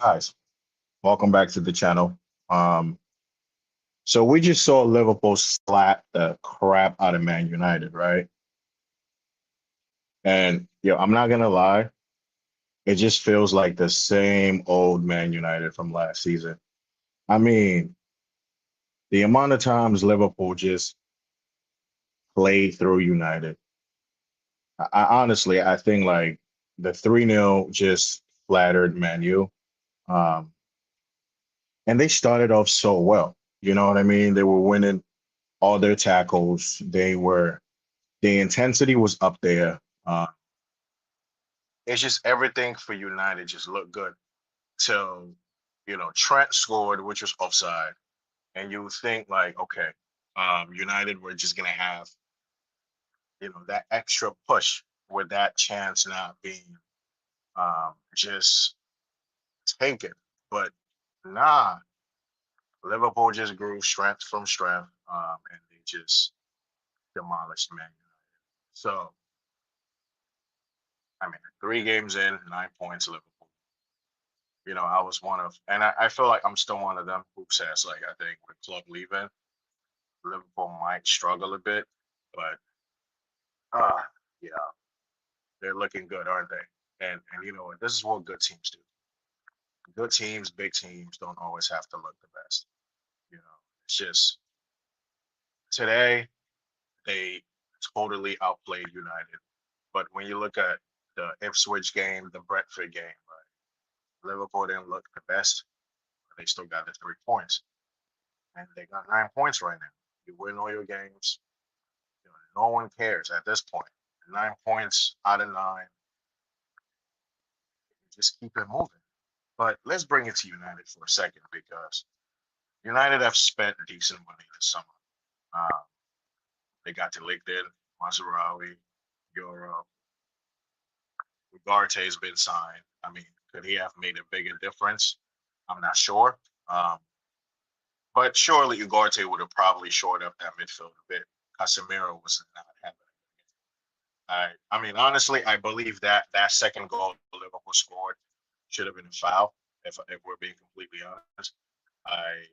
Guys, welcome back to the channel. Um, so we just saw Liverpool slap the crap out of Man United, right? And I'm not gonna lie, it just feels like the same old Man United from last season. I mean, the amount of times Liverpool just played through United. I honestly, I think like the 3-0 just flattered Man U. Um, and they started off so well. You know what I mean? They were winning all their tackles. The intensity was up there. It's just everything for United just looked good till Trent scored, which was offside, and you think like, okay, United were just gonna have that extra push with that chance not being just taken, but nah, Liverpool just grew strength from strength, and they just demolished Man United. So I mean, 3 games in, 9 points, Liverpool. I was one of, and I feel like I'm still one of them who says, like, I think with club leaving, Liverpool might struggle a bit, but uh, yeah, they're looking good, aren't they? And you know what? This is what good teams do. Good teams, big teams don't always have to look the best. It's just today they totally outplayed United. But when you look at the Ipswich game, the Brentford game, right, Liverpool didn't look the best, but they still got the 3 points. And they got 9 points right now. You win all your games. No one cares at this point. 9 points out of nine. Just keep it moving. But let's bring it to United for a second because United have spent decent money this summer. Uh, they got to LinkedIn, Mazarawi, Euro, Ugarte's been signed. I mean, could he have made a bigger difference? I'm not sure. Um, but surely Ugarte would have probably shored up that midfield a bit. Casemiro was not having it. I mean, honestly, I believe that that second goal Liverpool scored should have been a foul. If we're being completely honest, I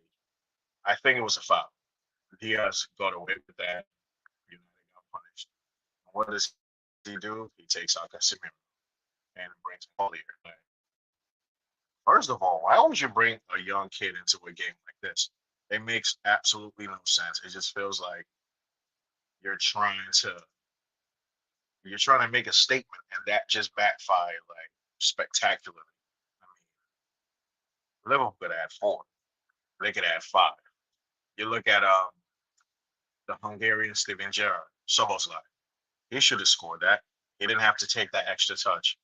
I think it was a foul. Diaz got away with that. United got punished. What does he do? He takes out Casemiro and brings Collier. Like, first of all, why would you bring a young kid into a game like this? It makes absolutely no sense. It just feels like you're trying to you're trying to make a statement, and that just backfired like spectacularly. I mean, Liverpool could add four. They could add five. You look at the Hungarian Steven Gerrard, Soboslai. He should have scored that. He didn't have to take that extra touch,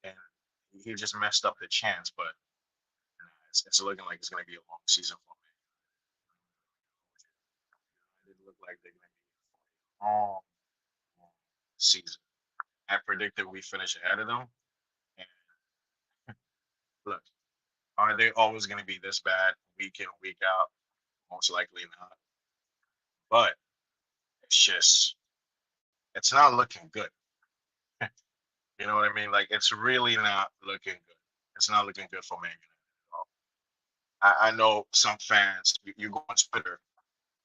and he just messed up the chance. But it's looking like it's going to be a long season for me. It look like they're going to be a long, long season. I predicted we finish ahead of them. And look, are they always going to be this bad week in, week out? Most likely not. But it's just, it's not looking good. You know what I mean? Like, it's really not looking good. It's not looking good for Man United at all. I know some fans, you go on Twitter,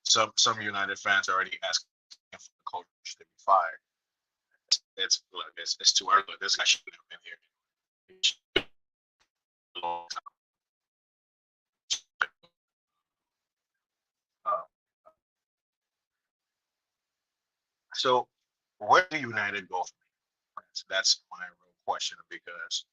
some United fans are already asking for the coach to be fired. It's look, it's too early. This guy shouldn't have been here. Uh, so where do United go from here? That's my real question because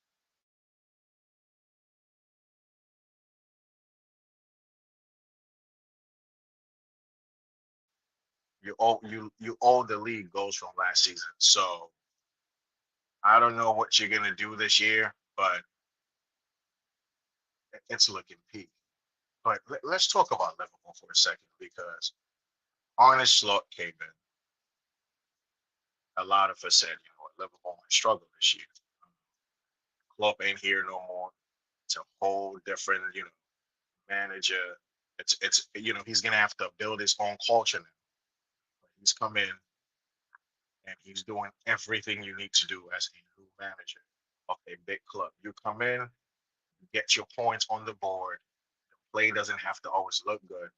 you owe the league goals from last season. So I don't know what you're gonna do this year, but it's looking peak. But let's talk about Liverpool for a second because Arne Slot came in. A lot of us said, Liverpool might struggle this year. Klopp ain't here no more. It's a whole different, manager. It's he's gonna have to build his own culture now. But he's come in and he's doing everything you need to do as a new manager of a big club. You come in, get your points on the board. The play doesn't have to always look good.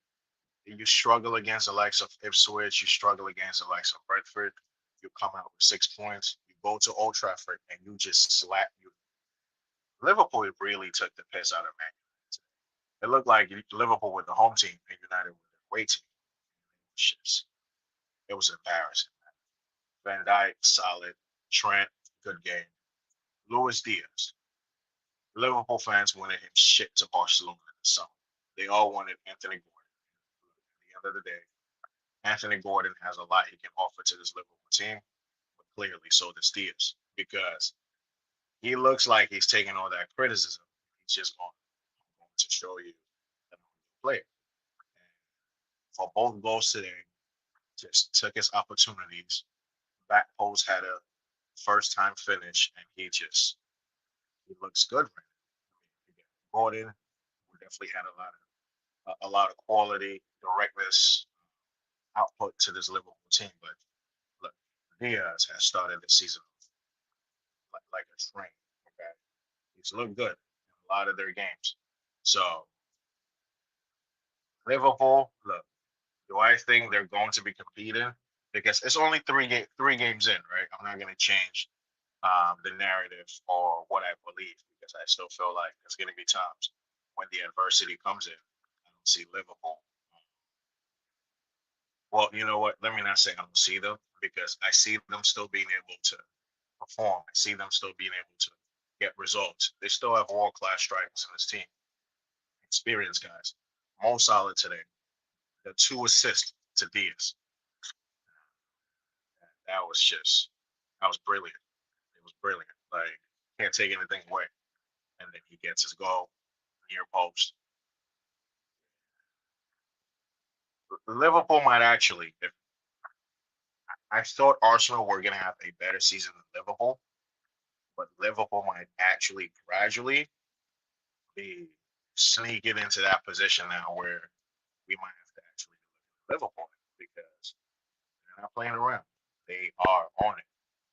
You struggle against the likes of Ipswich, you struggle against the likes of Brentford, you come out with 6 points, you go to Old Trafford and you just slap you. Liverpool really took the piss out of Man United. It looked like Liverpool with the home team and United with the away team. It was embarrassing. Van Dijk, solid. Trent, good game. Luis Diaz. Liverpool fans wanted him shit to Barcelona in the summer. They all wanted Anthony Gordon. At the end of the day, Anthony Gordon has a lot he can offer to this Liverpool team, but clearly so does Diaz because he looks like he's taking all that criticism. He's just going to show you that he's a player. And for both goals today, just took his opportunities. Back post had a first time finish, and he looks good right now. Gordon we definitely had a lot of quality, directness, output to this Liverpool team. But look, Diaz has started the season like a train. Okay, he's looked good in a lot of their games. So Liverpool, look, do I think they're going to be competing? Because it's only three games in, right? I'm not going to change the narrative or what I believe because I still feel like there's going to be times when the adversity comes in. I don't see Liverpool. Well, you know what? Let me not say I don't see them because I see them still being able to perform. I see them still being able to get results. They still have world class strikers in this team, experienced guys. Mo Salah today, the 2 assists to Diaz. That was just, that was brilliant. It was brilliant. Like, can't take anything away. And then he gets his goal near post. Liverpool might actually, if I thought Arsenal were going to have a better season than Liverpool, but Liverpool might actually gradually be sneaking into that position now where we might have to actually look at Liverpool because they're not playing around. They are on it.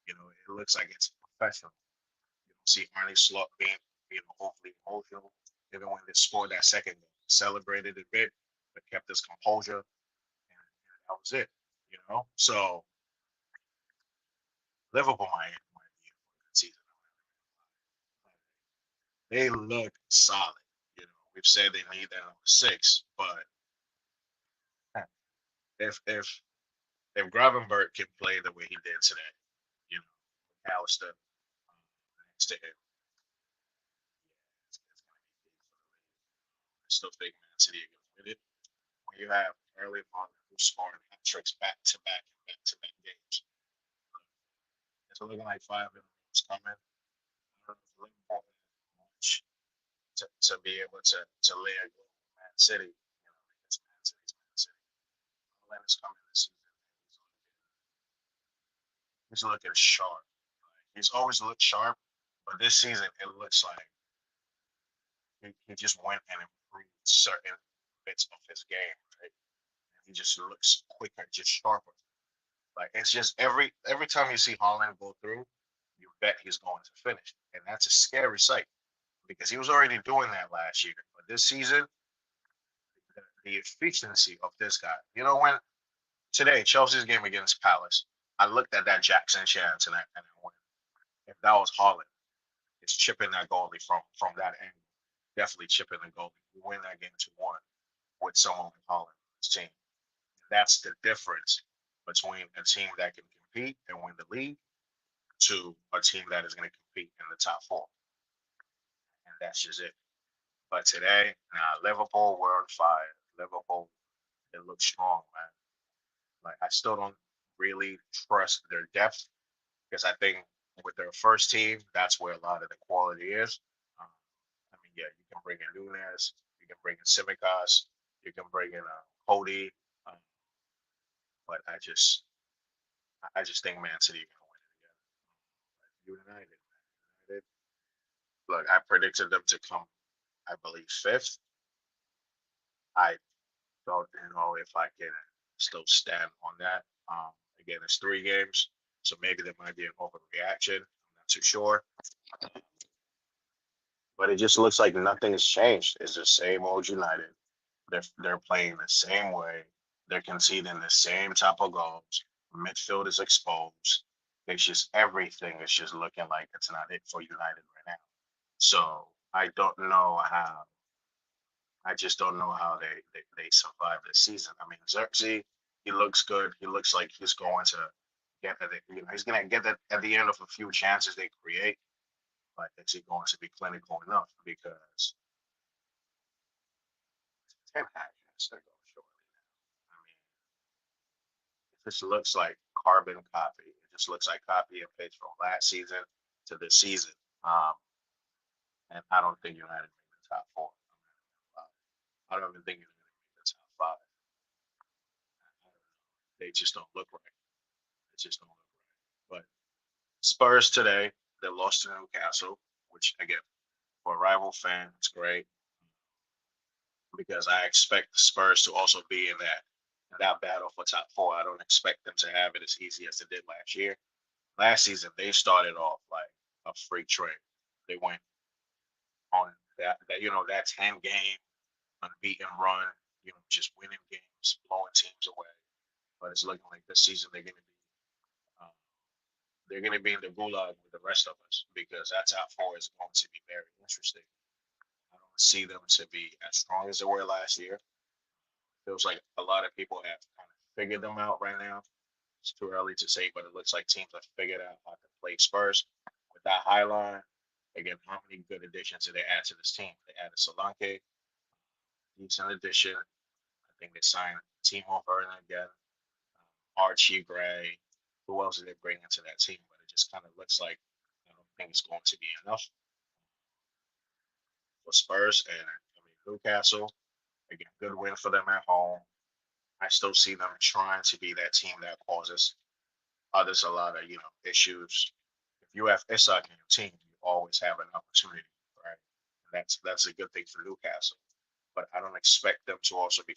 It looks like it's professional. You don't see Arnie Slot being overly emotional, even when they scored that second goal. Celebrated a bit, but kept his composure, and that was it. So Liverpool might be in for a good season. They look solid. We've said they need that number 6, but if Gravenberg can play the way he did today, you know, Alistair next to him, it's going to be big for the league. I still think Man City are going to win it. When you have early on who's scoring hat tricks back to back and back to back games, it's looking like 5 is coming. I don't know if Liverpool much to be able to lay a goal with Man City, because Man City's Man City. Atlanta's coming this season. He's looking sharp. He's always looked sharp, but this season it looks like he just went and improved certain bits of his game, right? And he just looks quicker, just sharper. Like it's just every time you see Holland go through, you bet he's going to finish, and that's a scary sight because he was already doing that last year. But this season, the efficiency of this guy. When today Chelsea's game against Palace, I looked at that Jackson chance and I went, if that was Holland, it's chipping that goalie from that angle. Definitely chipping the goalie. We win that game 2-1 with someone like Holland on his team. That's the difference between a team that can compete and win the league to a team that is going to compete in the top 4. And that's just it. But today, Liverpool were on fire. Liverpool, it looks strong, man. Like I still don't really trust their depth because I think with their first team, that's where a lot of the quality is. Um, I mean, yeah, you can bring in Nunes, you can bring in Simicas, you can bring in Cody, um, but I just think Man City are gonna win it again. United, United. Look, I predicted them to come, I believe, fifth. I don't know if I can still stand on that. Again, it's 3 games, so maybe there might be an overreaction. I'm not too sure. but it just looks like nothing has changed. It's the same old United. They're playing the same way. They're conceding the same type of goals. Midfield is exposed. It's just everything is just looking like it's not it for United right now. So I don't know how. I just don't know how they survive this season. I mean, Xerxes, he looks good. He looks like he's going to get at it. He's going to get that at the end of a few chances they create. But is he going to be clinical enough? Because Ten Hag has to go shortly now. I mean, it just looks like carbon copy. It just looks like copy and paste from last season to this season. Um, and I don't think United make the top four. I don't even think United make the top five. They just don't look right. They just don't look right. But Spurs today, they lost to Newcastle, which again, for a rival fan, it's great because I expect the Spurs to also be in that battle for top four. I don't expect them to have it as easy as they did last year. Last season, they started off like a freak train. They went on that 10 game unbeaten run, just winning games, blowing teams away. But it's looking like this season um, they're going to be in the gulag with the rest of us because that top four is going to be very interesting. I don't see them to be as strong as they were last year. Feels like a lot of people have kind of figured them out right now. It's too early to say, but it looks like teams have figured out how to play Spurs with that high line. Again, how many good additions did they add to this team? They added Solanke, decent addition. I think they signed Timo Werner again, Archie Gray. Who else did they bring into that team? But it just kind of looks like I don't think it's going to be enough for Spurs. And I mean, Newcastle, again, good win for them at home. I still see them trying to be that team that causes others a lot of issues. If you have Isak in your team, you always have an opportunity, right? And that's a good thing for Newcastle. But I don't expect them to also be,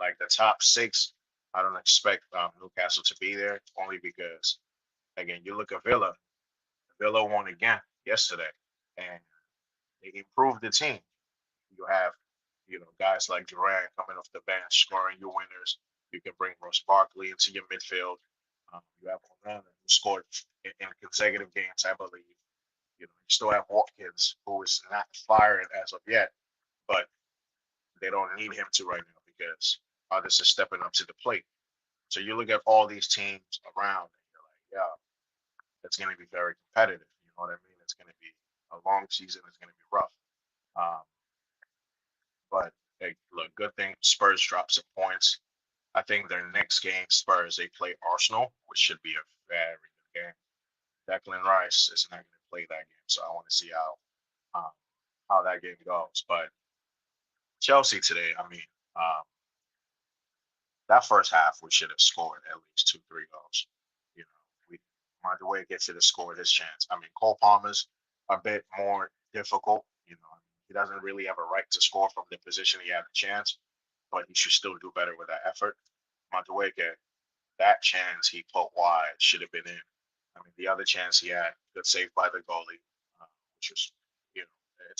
like the top six. I don't expect Newcastle to be there only because, again, you look at Villa. Villa won again yesterday, and they improved the team. You have, guys like Durant coming off the bench, scoring your winners. You can bring Ross Barkley into your midfield. You have Onana, who scored in consecutive games, I believe. You still have Watkins, who is not firing as of yet, but they don't need him to right now because others are stepping up to the plate. So you look at all these teams around, and you're like, yeah, it's going to be very competitive. You know what I mean? It's going to be a long season. It's going to be rough. Um, but hey, look, good thing Spurs dropped some points. I think their next game, Spurs, they play Arsenal, which should be a very good game. Declan Rice is not going to play that game, so I want to see um, how that game goes. But Chelsea today, I mean, um, that first half we should have scored at least 2, 3 goals. You know, we Monday gets should have scored his chance. I mean, Cole Palmer's a bit more difficult. He doesn't really have a right to score from the position he had a chance, but he should still do better with that effort. Montewaike, that chance he put wide should have been in. I mean, the other chance he had, good save by the goalie, which was,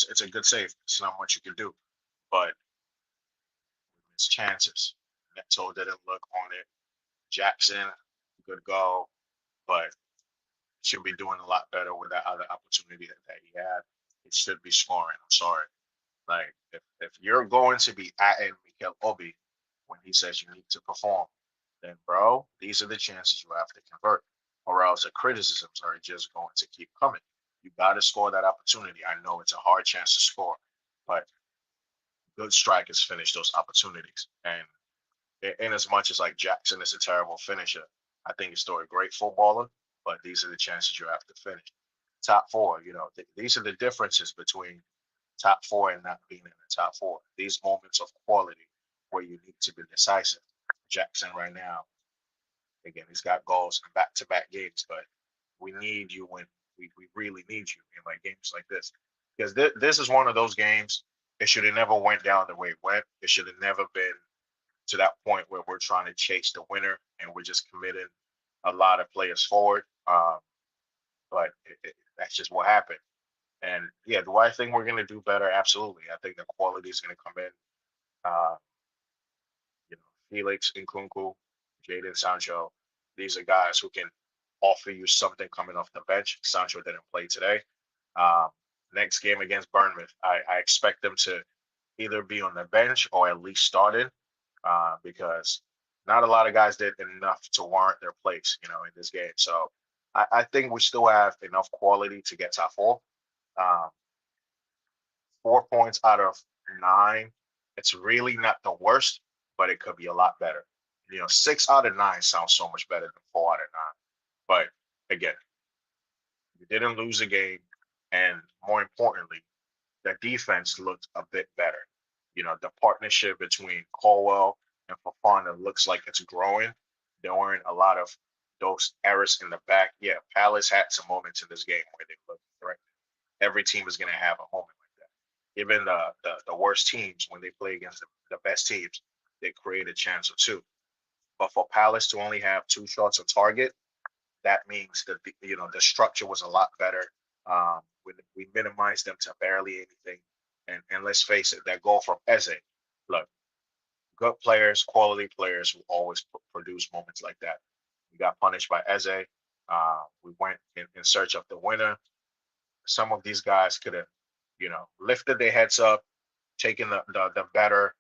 it's a good save. It's not much you can do, but it's chances. Neto didn't look on it. Jackson, good goal, but should be doing a lot better with that other opportunity that he had. He should be scoring. I'm sorry. Like, if you're going to be at Mikel Obi when he says you need to perform, then, bro, these are the chances you have to convert, or else the criticisms are just going to keep coming. You got to score that opportunity. I know it's a hard chance to score, but good strikers finish those opportunities. And in as much as like Jackson is a terrible finisher, I think he's still a great footballer. But these are the chances you have to finish. Top four, these are the differences between top four and not being in the top four. These moments of quality where you need to be decisive. Jackson right now, again, he's got goals in back-to-back games, but we need you when we really need you in like games like this, because this is one of those games. It should have never went down the way it went. It should have never been to that point where we're trying to chase the winner and we're just committing a lot of players forward. But that's just what happened. And yeah, do I think we're going to do better? Absolutely. I think the quality is going to come in. Uh, Felix Nkunku, Jaden Sancho. These are guys who can offer you something coming off the bench. Sancho didn't play today. Um, Next game against Bournemouth, I expect them to either be on the bench or at least started because not a lot of guys did enough to warrant their place, in this game. So I think we still have enough quality to get top four. Um, 4 points out of 9. It's really not the worst, but it could be a lot better. 6 out of 9 sounds so much better than 4 out of 9. But again, you didn't lose a game, and more importantly, the defense looked a bit better. The partnership between Colwell and Fafana looks like it's growing. There weren't a lot of those errors in the back. Yeah, Palace had some moments in this game where they looked threatening. Every team is going to have a moment like that. Even the worst teams, when they play against the best teams, they create a chance or two. But for Palace to only have 2 shots on target, that means that the structure was a lot better. We minimized them to barely anything, and let's face it, that goal from Eze. Look, good players, quality players will always produce moments like that. We got punished by Eze. We went in search of the winner. Some of these guys could have, lifted their heads up, taken the better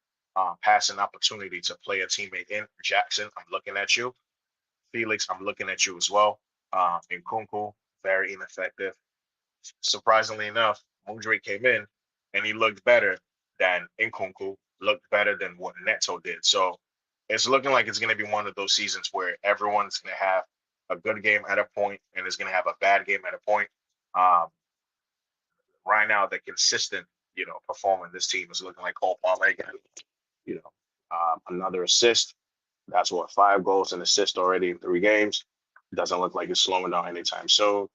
passing opportunity to play a teammate in. Jackson, I'm looking at you. Felix, I'm looking at you as well. And Kunku, very ineffective. Surprisingly enough, Mudryk came in and he looked better than Nkunku, looked better than what Neto did. So it's looking like it's going to be one of those seasons where everyone's going to have a good game at a point and is going to have a bad game at a point. Um, right now, the consistent, performing this team is looking like Cole Palmer again. Another assist. That's what 5 goals and assist already in 3 games. Doesn't look like it's slowing down anytime soon.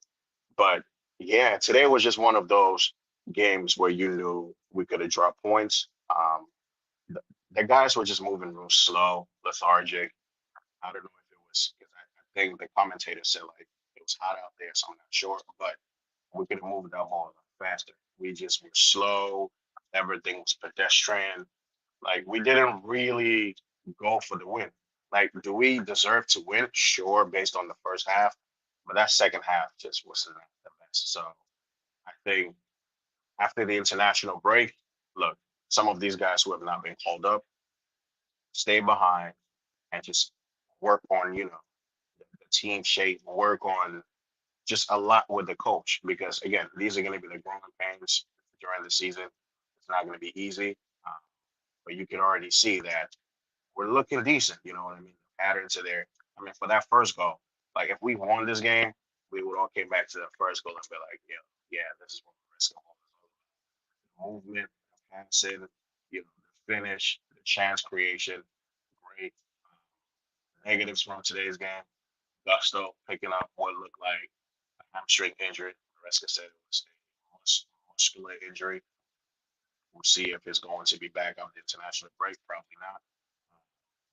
But yeah, today was just one of those games where you knew we could have dropped points. The, the guys were just moving real slow, lethargic. I don't know if it was because I think the commentator said like it was hot out there, so I'm not sure. But we could have moved that ball faster. We just were slow. Everything was pedestrian. Like we didn't really go for the win. Like, do we deserve to win? Sure, based on the first half, but that second half just wasn't the best. So I think after the international break, look, some of these guys who have not been called up, stay behind and just work on, the team shape, work on just a lot with the coach because again, these are going to be the growing pains during the season. It's not going to be easy, uh, but you can already see that we're looking decent. You know what I mean? The patterns are there. I mean, for that first goal, like if we won this game, we would all came back to the first goal and be like, yeah, this is what the rest of the movement, the passing, the finish, the chance creation, great. Negatives from today's game, Gusto picking up what looked like a hamstring injury. The rest said it was a muscular injury. We'll see if it's going to be back on the international break. Probably not.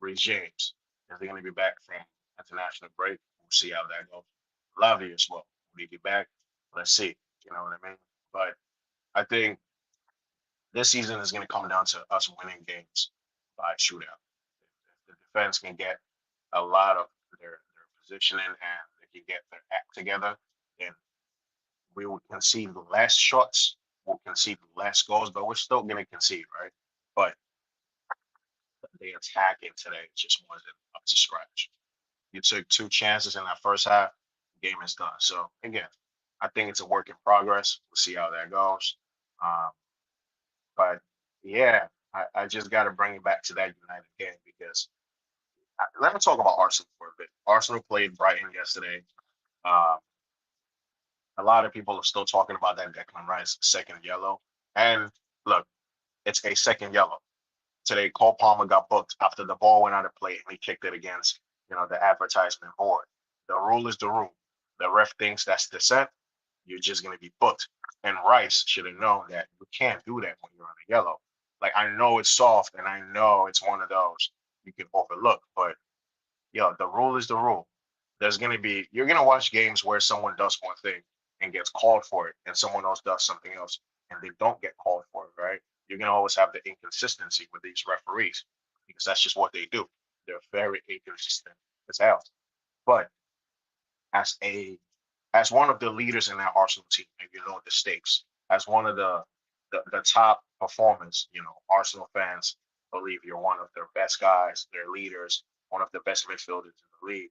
Reece James, is he going to be back from international break? We'll see how that goes. Lavia as well. Will he be back? Let's see. You know what I mean? But I think this season is going to come down to us winning games by shootout. If the defense can get a lot of their positioning and they can get their act together, then we will concede less shots, we'll concede less goals, but we're still going to concede, right? But the attacking today just wasn't up to scratch. You took 2 chances in that first half, game is done. So again, I think it's a work in progress. We'll see how that goes. Um, but yeah, I just got to bring it back to that United game because let me talk about Arsenal for a bit. Arsenal played Brighton yesterday. Um, a lot of people are still talking about that Declan Rice second yellow. And look, it's a second yellow. Today, Cole Palmer got booked after the ball went out of play and he kicked it against, the advertisement board. The rule is the rule. The ref thinks that's dissent. You're just going to be booked. And Rice should have known that you can't do that when you're on a yellow. Like, I know it's soft and I know it's one of those you can overlook, but the rule is the rule. You're going to watch games where someone does one thing and gets called for it, and someone else does something else and they don't get called for it, right? You're gonna always have the inconsistency with these referees because that's just what they do. They're very inconsistent as hell. But as a as one of the leaders in that Arsenal team, and you know the stakes, as one of the top performers, Arsenal fans believe you're one of their best guys, their leaders, one of the best midfielders in the league.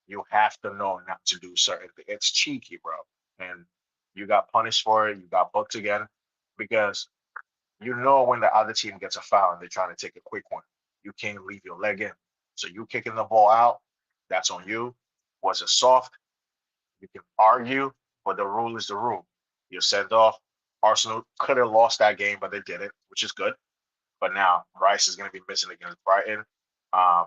You have to know not to do certain things. It's cheeky, bro. And you got punished for it. You got booked again because you know when the other team gets a foul and they're trying to take a quick one, you can't leave your leg in. So you kicking the ball out, that's on you. Was it soft? You can argue, but the rule is the rule. You're sent off. Arsenal could have lost that game, but they did it, which is good. But now Rice is going to be missing against Brighton. Um,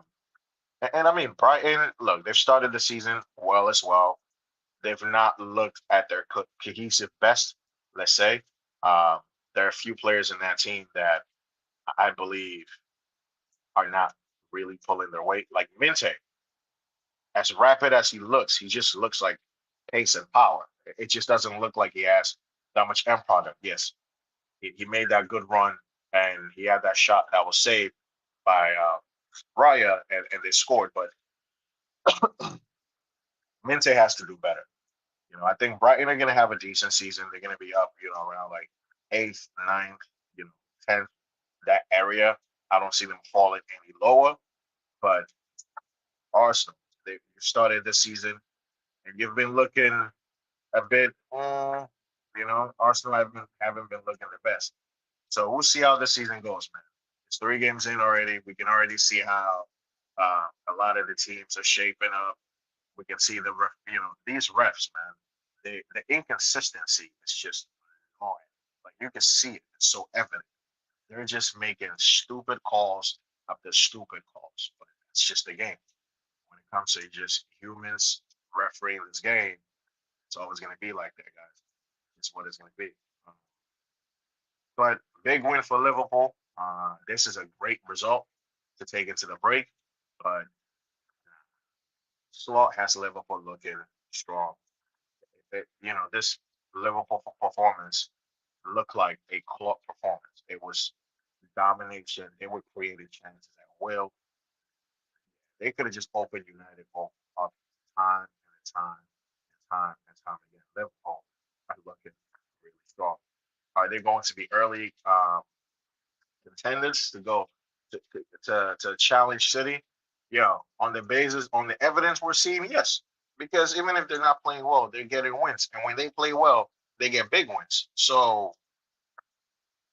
and I mean, Brighton, look, they've started the season well as well. They've not looked at their cohesive best, let's say. Um, there are a few players in that team that I believe are not really pulling their weight. Like Minte, as rapid as he just looks like pace and power. It just doesn't look like he has that much end product. Yes, he made that good run and he had that shot that was saved by Raya and they scored. But Minte has to do better. I think Brighton are going to have a decent season. They're going to be up, around like eighth, ninth, 10th, that area. I don't see them falling any lower. But Arsenal, they started this season and you've been looking a bit, Arsenal haven't been looking the best. So we'll see how the season goes, man. It's 3 games in already. We can already see how a lot of the teams are shaping up. We can see these refs, man. The inconsistency is just annoying. Like you can see it; it's so evident. They're just making stupid calls after stupid calls. But it's just a game. When it comes to just humans refereeing this game, it's always going to be like that, guys. It's what it's going to be. Um, but big win for Liverpool. This is a great result to take into the break, but Slot has Liverpool looking strong. This Liverpool performance looked like a club performance. It was domination. They were creating chances at will. They could have just opened United up time and time and time again. Liverpool are looking really strong. Are they going to be early contenders to go to challenge City? On the basis, on the evidence we're seeing, yes. Because even if they're not playing well, they're getting wins, and when they play well, they get big wins. So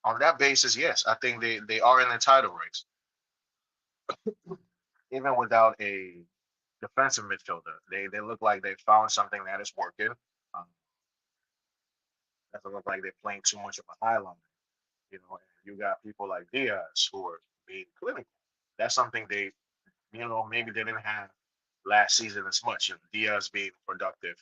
on that basis, yes, I think they are in the title race, even without a defensive midfielder. They look like they found something that is working. Um, doesn't look like they're playing too much of a highlight. And you got people like Diaz who are being clinical. That's something maybe they didn't have last season as much. Diaz being productive.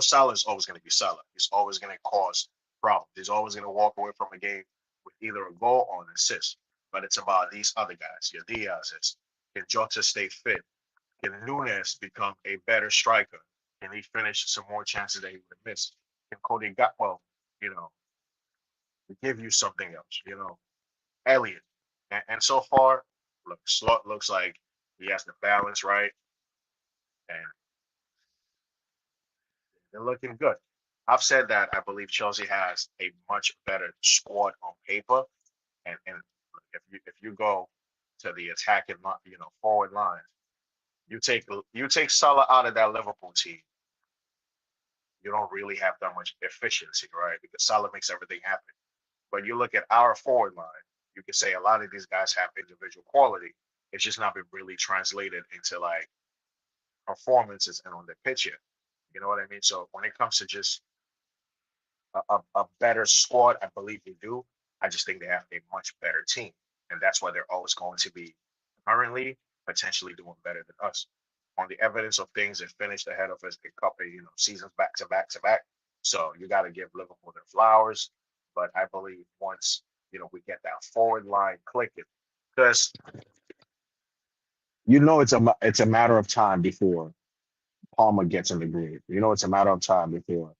Salah's always going to be Salah. He's always going to cause problems. He's always going to walk away from a game with either a goal or an assist. But it's about these other guys. Your Diaz's. Can Jota stay fit? Can Nunes become a better striker? Can he finish some more chances that he would have missed? Can Cody Gakpo, you know, give you something else? Elliott. And so far, look, Slot looks like he has the balance right, and they're looking good. I've said that I believe Chelsea has a much better squad on paper, and if you go to the attacking, forward line, you take Salah out of that Liverpool team, you don't really have that much efficiency, right? Because Salah makes everything happen. But you look at our forward line, you can say a lot of these guys have individual quality. It's just not been really translated into like performances and on the pitch yet. You know what I mean? So when it comes to just a better squad, I believe they do. I just think they have a much better team. And that's why they're always going to be currently potentially doing better than us. On the evidence of things, they finished ahead of us a couple, seasons back to back to back. So you got to give Liverpool their flowers. But I believe once, we get that forward line clicking, because it's a matter of time before Palmer gets in the groove. It's a matter of time before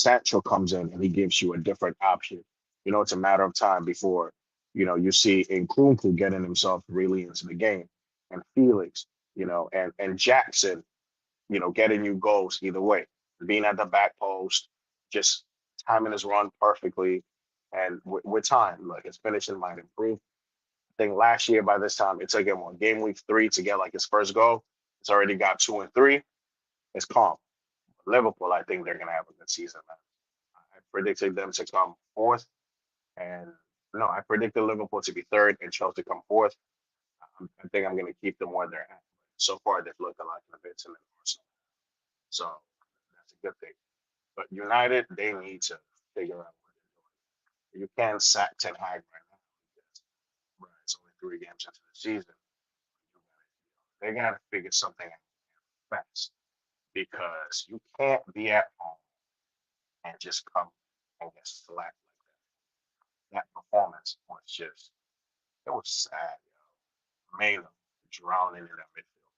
Sancho comes in and he gives you a different option. It's a matter of time before, you see Nkunku getting himself really into the game, and Felix, and Jackson, getting you goals either way, being at the back post, just timing his run perfectly. And with time, look, his finishing might improve. I think last year by this time, it took him on game week 3 to get like his first goal. It's already got 2 and 3. It's calm. Liverpool, I think they're going to have a good season, man. I predicted them to come fourth. And no, I predicted Liverpool to be third and Chelsea come fourth. I think I'm going to keep them where they're at. So far, they've looked a lot convincing in Arsenal. So that's a good thing. But United, they need to figure out what they're doing. You can't sack Ten Hag right now because it's only 3 games into the season. They got to figure something out fast because you can't be at home and just come and get slapped like that. That performance was just, it was sad, Mano drowning in that midfield.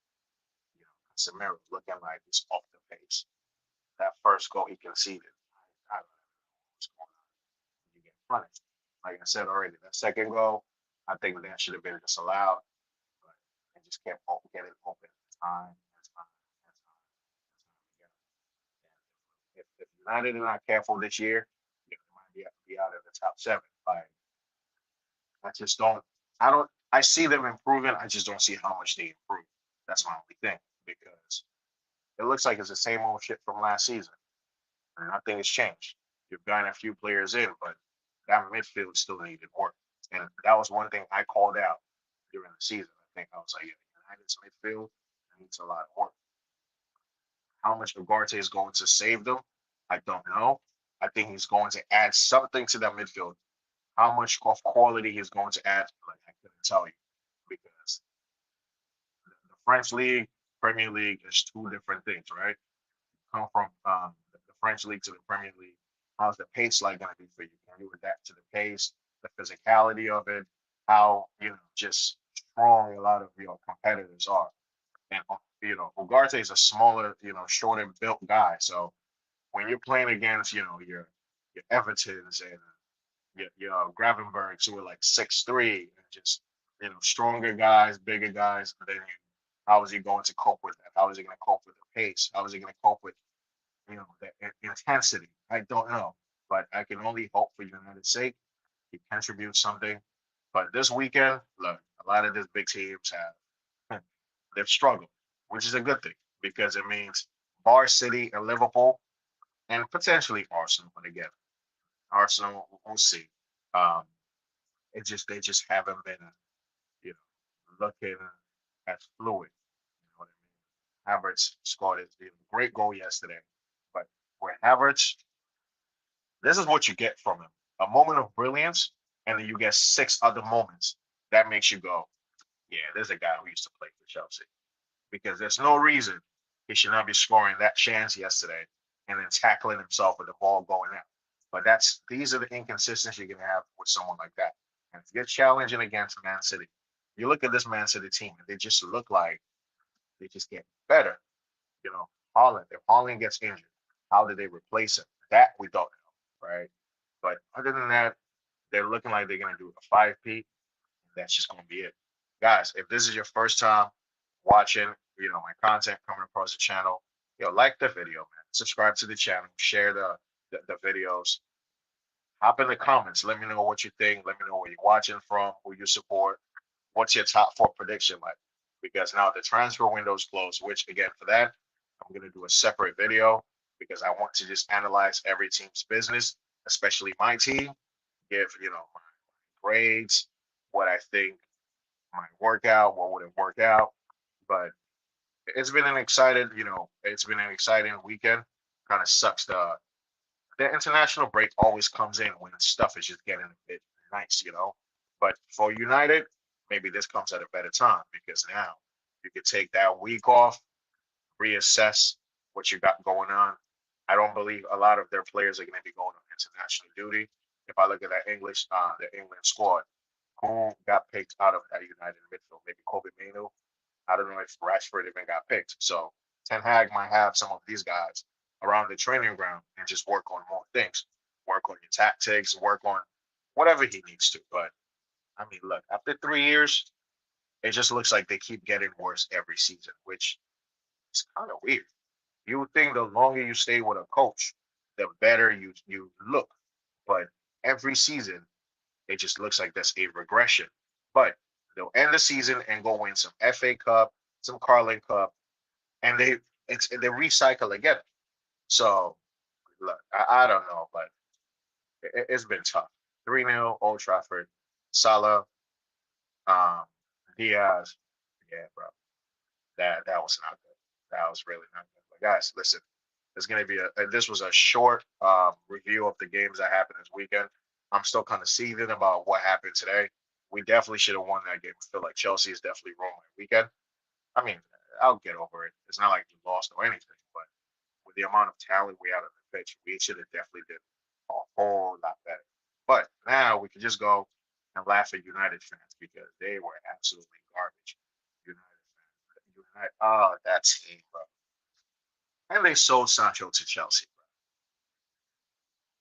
Samir looking like he's off the pace. That first goal he conceded, I don't know what's going on. You get punished. Like I said already, that second goal, I think that should have been disallowed, but they just kept getting open time and time and time and time again. If United are not careful this year, they might be out of the top 7. Like I just don't. I see them improving. I just don't see how much they improve. That's my only thing because it looks like it's the same old shit from last season. And nothing has changed. You've gotten a few players in, but that midfield still needed work. And that was one thing I called out during the season. I think I was like, yeah, United's midfield needs a lot of work. How much Ugarte is going to save them, I don't know. I think he's going to add something to that midfield. How much of quality he's going to add, like I couldn't tell you, because the French league, Premier League is two different things, right? Come from the French league to the Premier League. How's the pace like going to be for you? Can you adapt to the pace, the physicality of it? How just strong a lot of your competitors are, and Ugarte is a smaller, shorter built guy. So when you're playing against, your Evertons and your Gravenbergs who are like 6'3" and just stronger guys, bigger guys, then how is he going to cope with that? How is he going to cope with the pace? How is he going to cope with the intensity? I don't know, but I can only hope for United's sake he contributes something. But this weekend, look, a lot of these big teams they've struggled, which is a good thing because it means Bar City and Liverpool and potentially Arsenal. But again, Arsenal, we'll see. Um, they just haven't been you looking as fluid. You know what I mean? Havertz scored a great goal yesterday, but with Havertz, this is what you get from him: a moment of brilliance, and then you get 6 other moments that makes you go, "Yeah, there's a guy who used to play for Chelsea." Because there's no reason he should not be scoring that chance yesterday and then tackling himself with the ball going out. But these are the inconsistencies you're gonna have with someone like that. And if you're challenging against Man City, you look at this Man City team and they just look like they just get better. Holland, if Holland gets injured, how do they replace him? That we don't know, right? But other than that, they're looking like they're gonna do a 5P. That's just gonna be it. Guys, if this is your first time watching, my content coming across the channel, like the video, man. Subscribe to the channel, share the videos. Hop in the comments. Let me know what you think. Let me know where you're watching from, who you support. What's your top 4 prediction like? Because now the transfer window is closed, which again, for that, I'm gonna do a separate video because I want to just analyze every team's business, especially my team, give my grades, what I think might work out, what wouldn't work out. But it's been an exciting weekend. Kind of sucks the international break always comes in when stuff is just getting a bit nice. But for United, maybe this comes at a better time because now you could take that week off, reassess what you got going on. I don't believe a lot of their players are going to be going on international duty. If I look at the England squad, who got picked out of that United midfield? Maybe Kobe Manu. I don't know if Rashford even got picked. So Ten Hag might have some of these guys around the training ground and just work on more things, work on your tactics, work on whatever he needs to. But I mean, look, after 3 years, it just looks like they keep getting worse every season, which is kind of weird. You would think the longer you stay with a coach, the better you look. But every season, it just looks like there's a regression. But they'll end the season and go win some FA Cup, some Carling Cup, and they recycle again. So look, I don't know, but it's been tough. 3-0 Old Trafford, Salah, um, Diaz. Yeah, bro, that was not good. That was really not good. But guys, listen, there's gonna be this was a short review of the games that happened this weekend. I'm still kind of seething about what happened today. We definitely should have won that game. I feel like Chelsea is definitely ruined my weekend. I mean, I'll get over it. It's not like we lost or anything, but with the amount of talent we had on the pitch, we should have definitely did a whole lot better. But now we can just go and laugh at United fans because they were absolutely garbage. United fans, United, oh, that team, bro. And they sold Sancho to Chelsea,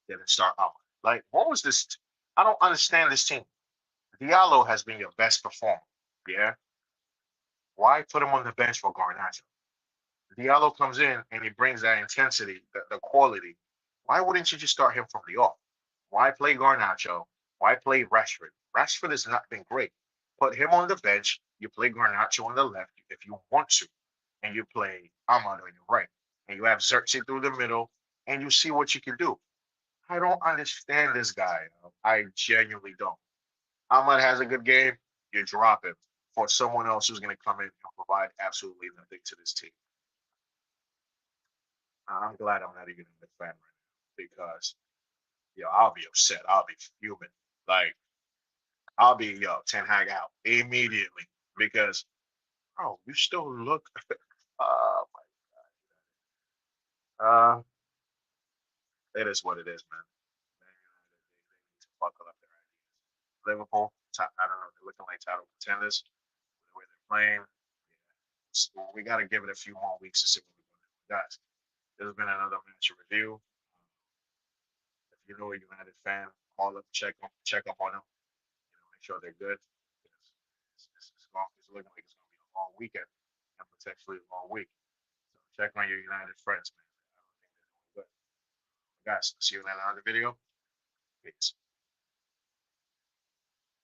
bro. Didn't start out. Like, what was this? I don't understand this team. Diallo has been your best performer. Yeah. Why put him on the bench for Garnacho? Diallo comes in and he brings that intensity, the quality. Why wouldn't you just start him from the off? Why play Garnacho? Why play Rashford? Rashford has not been great. Put him on the bench. You play Garnacho on the left if you want to, and you play Ahmad on your right, and you have Xerxes through the middle, and you see what you can do. I don't understand this guy. I genuinely don't. Ahmad has a good game. You drop him for someone else who's going to come in and provide absolutely nothing to this team. I'm glad I'm not even a fan right now because I'll be upset. I'll be fuming. Like I'll be Ten Hag out immediately because you still look. uh, uh, it is what it is, man. They need to buckle up their ideas. Liverpool, I don't know, they're looking like title contenders the way they're playing. Yeah. So we got to give it a few more weeks to see what we're going to do. Guys, this has been another match review. If you know a United fan, call up, check up on them. Make sure they're good. It's looking like it's going to be a long weekend and potentially a long week. So check on your United friends, man. I don't think they're doing good. Guys, see you in another video. Peace.